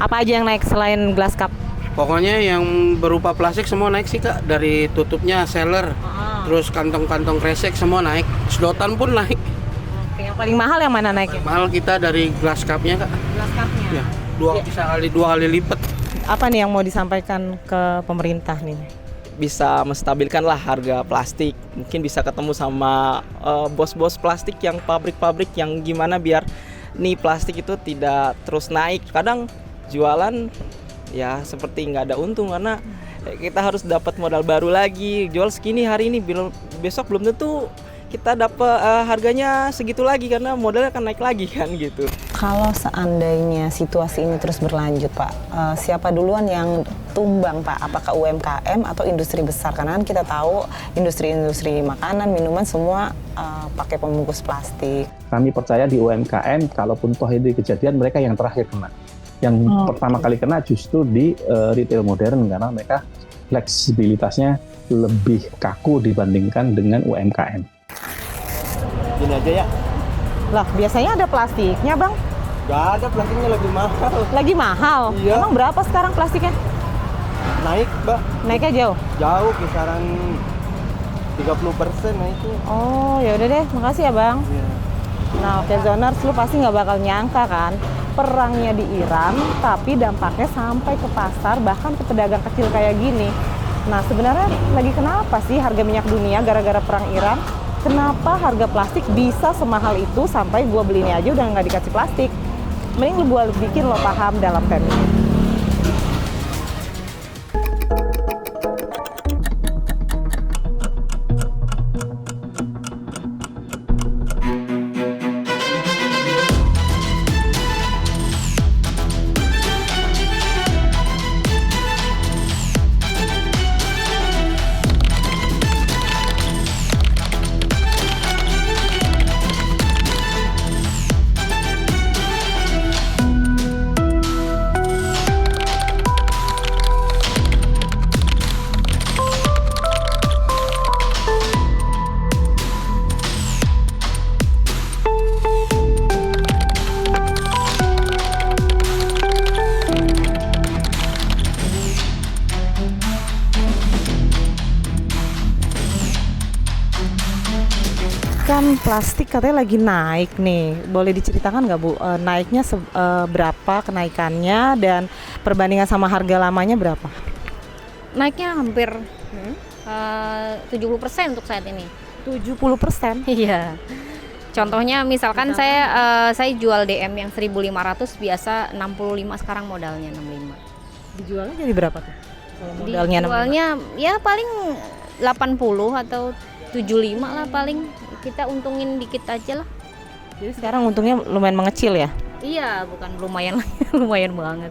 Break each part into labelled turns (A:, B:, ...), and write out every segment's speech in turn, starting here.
A: Apa aja yang naik selain glass cup?
B: Pokoknya yang berupa plastik semua naik sih Kak. Dari tutupnya seller, terus kantong-kantong kresek semua naik. Sedotan pun naik.
A: Oke, yang paling mahal yang mana naiknya?
B: Mahal kita dari glass cup-nya Kak.
A: Glass cup-nya.
B: Ya, dua kali lipat.
A: Apa nih yang mau disampaikan ke pemerintah nih?
C: Bisa menstabilkan lah harga plastik. Mungkin bisa ketemu sama bos-bos plastik yang pabrik-pabrik yang gimana biar nih plastik itu tidak terus naik. Kadang jualan ya seperti nggak ada untung karena kita harus dapat modal baru lagi. Jual segini hari ini, besok belum tentu kita dapat harganya segitu lagi karena modalnya akan naik lagi kan gitu.
D: Kalau seandainya situasi ini terus berlanjut Pak, siapa duluan yang tumbang Pak? Apakah UMKM atau industri besar? Karena kan kita tahu industri-industri makanan, minuman semua pakai pembungkus plastik.
E: Kami percaya di UMKM, kalaupun toh ini kejadian, mereka yang terakhir kena. Yang pertama kali kena justru di retail modern karena mereka fleksibilitasnya lebih kaku dibandingkan dengan UMKM.
C: Gini aja ya.
A: Lah, biasanya ada plastiknya, Bang.
C: Gak ada, plastiknya lebih mahal.
A: Lagi mahal?
C: Iya.
A: Emang berapa sekarang plastiknya?
C: Naik, Mbak.
A: Naiknya jauh?
C: Jauh, kisaran 30% naiknya.
A: Oh, ya udah deh. Makasih ya, Bang.
C: Iya.
A: Nah, oke Zoners, lu pasti nggak bakal nyangka kan perangnya di Iran, tapi dampaknya sampai ke pasar, bahkan ke pedagang kecil kayak gini. Nah, sebenarnya lagi kenapa sih harga minyak dunia gara-gara perang Iran? Kenapa harga plastik bisa semahal itu sampai gua beli ini aja udah nggak dikasih plastik? Mending gua bikin lo paham dalam tema ini. Kan plastik katanya lagi naik nih, boleh diceritakan nggak Bu, naiknya berapa kenaikannya dan perbandingan sama harga lamanya berapa?
F: Naiknya hampir 70% untuk saat ini.
A: 70%?
F: Iya. Contohnya misalkan saya jual DM yang 1.500 biasa 65, sekarang modalnya 65.
A: Dijualnya jadi berapa tuh? Kalau modalnya 65?
F: Dijualnya ya paling 80 atau 75 lah paling. Kita untungin dikit aja lah.
A: Jadi sekarang untungnya lumayan mengecil ya?
F: Iya, bukan lumayan lumayan banget.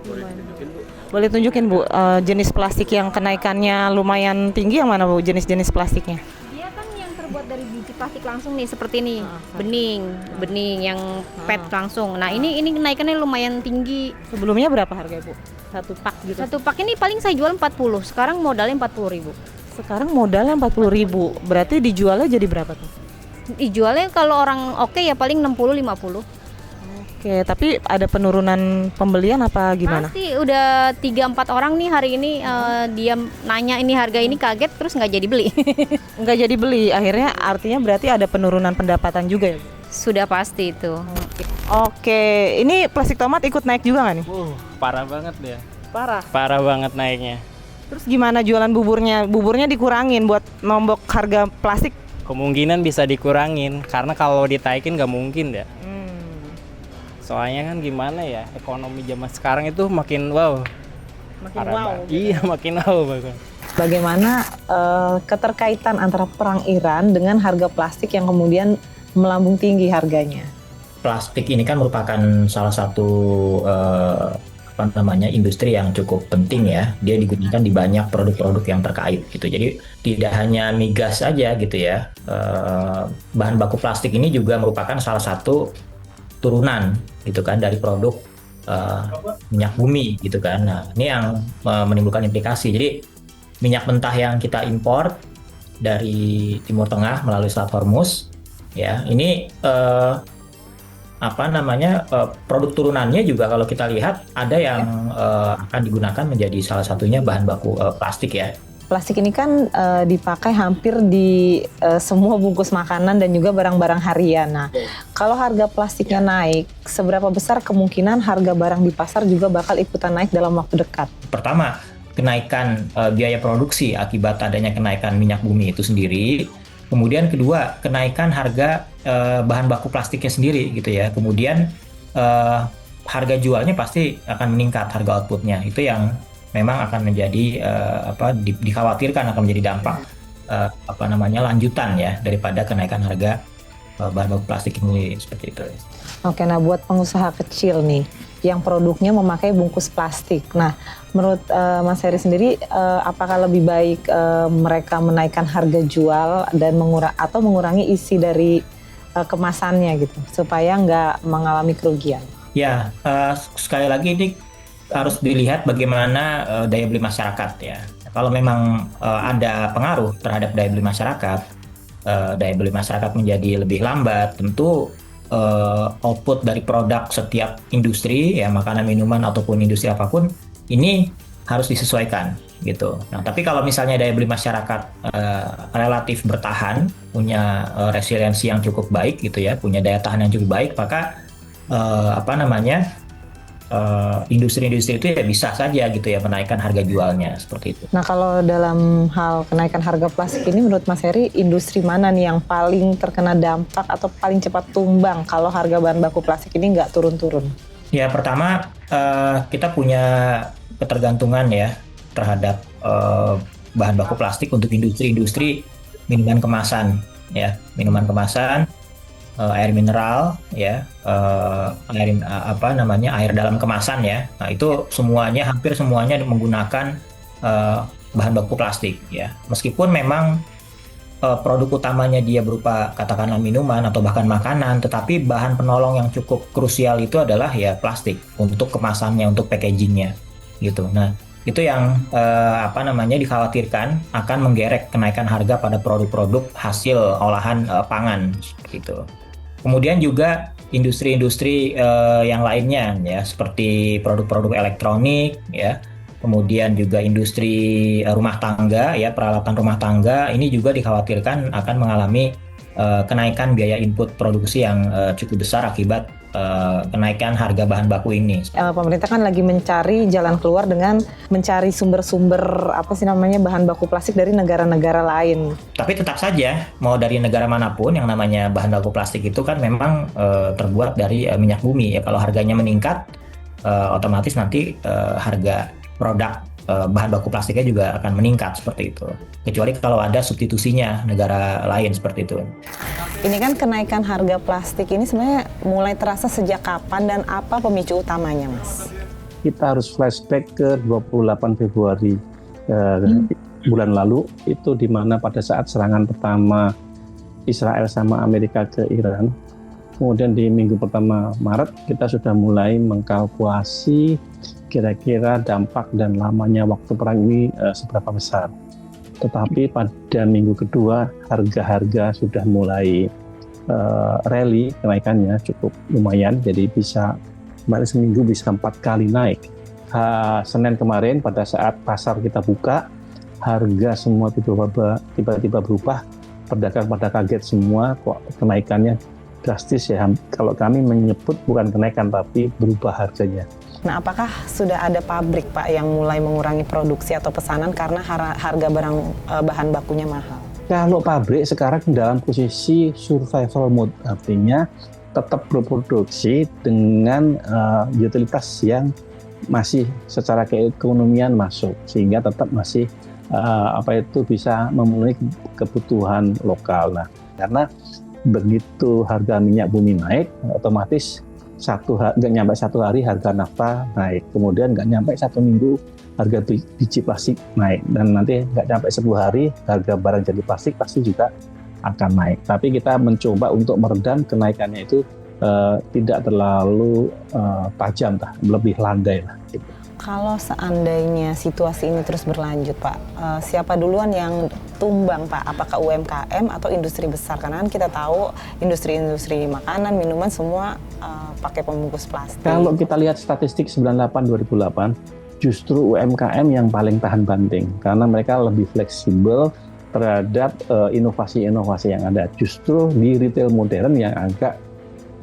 A: Boleh tunjukin Bu, jenis plastik yang kenaikannya lumayan tinggi yang mana Bu, jenis-jenis plastiknya?
F: Dia kan yang terbuat dari biji plastik langsung nih, seperti ini, bening yang PET langsung. Nah ini kenaikannya lumayan tinggi.
A: Sebelumnya berapa harganya Bu? Satu pak gitu?
F: Satu pak ini paling saya jual 40, sekarang modalnya 40.000.
A: Sekarang modalnya 40.000, berarti dijualnya jadi berapa tuh?
F: Dijualnya kalau orang oke ya paling 60-50.
A: Oke, tapi ada penurunan pembelian apa gimana?
F: Pasti udah 3-4 orang nih hari ini dia nanya ini harga ini, kaget terus nggak jadi beli.
A: Nggak jadi beli, akhirnya artinya berarti ada penurunan pendapatan juga ya Bu?
F: Sudah pasti itu.
A: Oke, ini plastik tomat ikut naik juga nggak nih?
G: Parah banget dia.
A: Parah.
G: Parah banget naiknya.
A: Terus gimana jualan buburnya? Buburnya dikurangin buat nombok harga plastik?
G: Kemungkinan bisa dikurangin karena kalau ditaikin nggak mungkin ya. Soalnya kan gimana ya, ekonomi zaman sekarang itu makin wow.
A: Makin
G: Parah
A: wow.
G: banget. Iya, makin wow bahkan.
D: Bagaimana keterkaitan antara perang Iran dengan harga plastik yang kemudian melambung tinggi harganya?
H: Plastik ini kan merupakan salah satu industri yang cukup penting ya. Dia digunakan di banyak produk-produk yang terkait gitu. Jadi tidak hanya migas saja gitu ya. Bahan baku plastik ini juga merupakan salah satu turunan gitu kan dari produk minyak bumi gitu kan. Nah, ini yang menimbulkan implikasi. Jadi minyak mentah yang kita impor dari Timur Tengah melalui Selat Hormuz ya, ini produk turunannya juga kalau kita lihat ada yang akan digunakan menjadi salah satunya bahan baku plastik ya.
D: Plastik ini kan dipakai hampir di semua bungkus makanan dan juga barang-barang harian. Nah, kalau harga plastiknya naik, seberapa besar kemungkinan harga barang di pasar juga bakal ikutan naik dalam waktu dekat?
H: Pertama, kenaikan biaya produksi akibat adanya kenaikan minyak bumi itu sendiri. Kemudian kedua, kenaikan harga bahan baku plastiknya sendiri gitu ya. Kemudian harga jualnya pasti akan meningkat, harga outputnya. Itu yang memang akan menjadi dikhawatirkan akan menjadi dampak lanjutan ya daripada kenaikan harga bahan baku plastik ini seperti itu.
D: Oke, nah buat pengusaha kecil nih yang produknya memakai bungkus plastik. Nah, menurut Mas Heri sendiri, apakah lebih baik mereka menaikkan harga jual dan mengurangi isi dari kemasannya gitu, supaya nggak mengalami kerugian?
H: Ya, sekali lagi ini harus dilihat bagaimana daya beli masyarakat ya. Kalau memang ada pengaruh terhadap daya beli masyarakat menjadi lebih lambat, tentu output dari produk setiap industri ya, makanan, minuman ataupun industri apapun ini harus disesuaikan gitu. Nah, tapi kalau misalnya daya beli masyarakat relatif bertahan, punya resiliensi yang cukup baik gitu ya, punya daya tahan yang cukup baik, maka industri-industri itu ya bisa saja gitu ya menaikkan harga jualnya seperti itu.
D: Nah, kalau dalam hal kenaikan harga plastik ini menurut Mas Heri, industri mana nih yang paling terkena dampak atau paling cepat tumbang kalau harga bahan baku plastik ini nggak turun-turun?
H: Ya, pertama kita punya ketergantungan ya terhadap bahan baku plastik untuk industri-industri minuman kemasan ya, air mineral ya, air dalam kemasan ya. Nah, itu hampir semuanya menggunakan bahan baku plastik ya. Meskipun memang produk utamanya dia berupa katakanlah minuman atau bahkan makanan, tetapi bahan penolong yang cukup krusial itu adalah ya plastik untuk kemasannya, untuk packagingnya gitu. Nah, itu yang dikhawatirkan akan menggerek kenaikan harga pada produk-produk hasil olahan pangan gitu. Kemudian juga industri-industri yang lainnya ya, seperti produk-produk elektronik ya, kemudian juga industri rumah tangga ya, peralatan rumah tangga ini juga dikhawatirkan akan mengalami kenaikan biaya input produksi yang cukup besar akibat kenaikan harga bahan baku ini.
D: Pemerintah kan lagi mencari jalan keluar dengan mencari sumber-sumber bahan baku plastik dari negara-negara lain.
H: Tapi tetap saja mau dari negara manapun yang namanya bahan baku plastik itu kan memang terbuat dari minyak bumi ya. Kalau harganya meningkat, otomatis nanti harga produk bahan baku plastiknya juga akan meningkat seperti itu. Kecuali kalau ada substitusinya negara lain seperti itu.
D: Ini kan kenaikan harga plastik ini sebenarnya mulai terasa sejak kapan dan apa pemicu utamanya, Mas?
E: Kita harus flashback ke 28 Februari bulan lalu, itu di mana pada saat serangan pertama Israel sama Amerika ke Iran. Kemudian di minggu pertama Maret kita sudah mulai mengkalkulasi kira-kira dampak dan lamanya waktu perang ini seberapa besar. Tetapi pada minggu kedua harga-harga sudah mulai rally kenaikannya cukup lumayan, jadi bisa kemarin seminggu bisa 4 kali naik. Senin kemarin pada saat pasar kita buka, harga semua tiba-tiba berubah, pedagang pada kaget semua kok kenaikannya drastis ya. Kalau kami menyebut bukan kenaikan tapi berubah harganya.
D: Nah, apakah sudah ada pabrik, Pak, yang mulai mengurangi produksi atau pesanan karena harga bahan bakunya mahal?
E: Kalau pabrik sekarang dalam posisi survival mode, artinya tetap berproduksi dengan utilitas yang masih secara keekonomian masuk, sehingga tetap masih bisa memenuhi kebutuhan lokal. Nah, karena begitu harga minyak bumi naik, otomatis nggak nyampe 1 hari harga nafta naik, kemudian nggak nyampe 1 minggu harga biji plastik naik, dan nanti nggak nyampe 10 hari harga barang jadi plastik pasti juga akan naik. Tapi kita mencoba untuk meredam kenaikannya itu tidak terlalu tajam, lebih landai lah. Gitu.
D: Kalau seandainya situasi ini terus berlanjut, Pak, siapa duluan yang tumbang, Pak? Apakah UMKM atau industri besar? Karena kan kita tahu industri-industri makanan, minuman semua pakai pembungkus plastik?
E: Kalau kita lihat statistik 98-2008, justru UMKM yang paling tahan banting karena mereka lebih fleksibel terhadap inovasi-inovasi yang ada. Justru di retail modern yang agak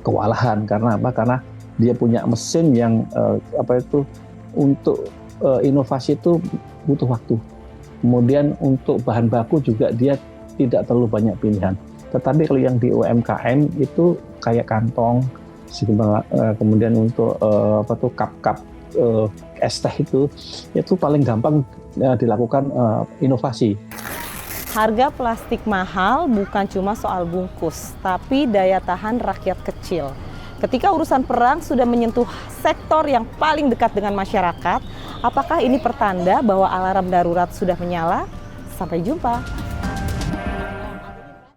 E: kewalahan karena apa? Karena dia punya mesin yang untuk inovasi itu butuh waktu. Kemudian untuk bahan baku juga dia tidak terlalu banyak pilihan. Tetapi kalau yang di UMKM itu kayak kantong, kemudian untuk cup-cup es teh itu paling gampang dilakukan inovasi.
A: Harga plastik mahal bukan cuma soal bungkus, tapi daya tahan rakyat kecil. Ketika urusan perang sudah menyentuh sektor yang paling dekat dengan masyarakat, apakah ini pertanda bahwa alarm darurat sudah menyala? Sampai jumpa.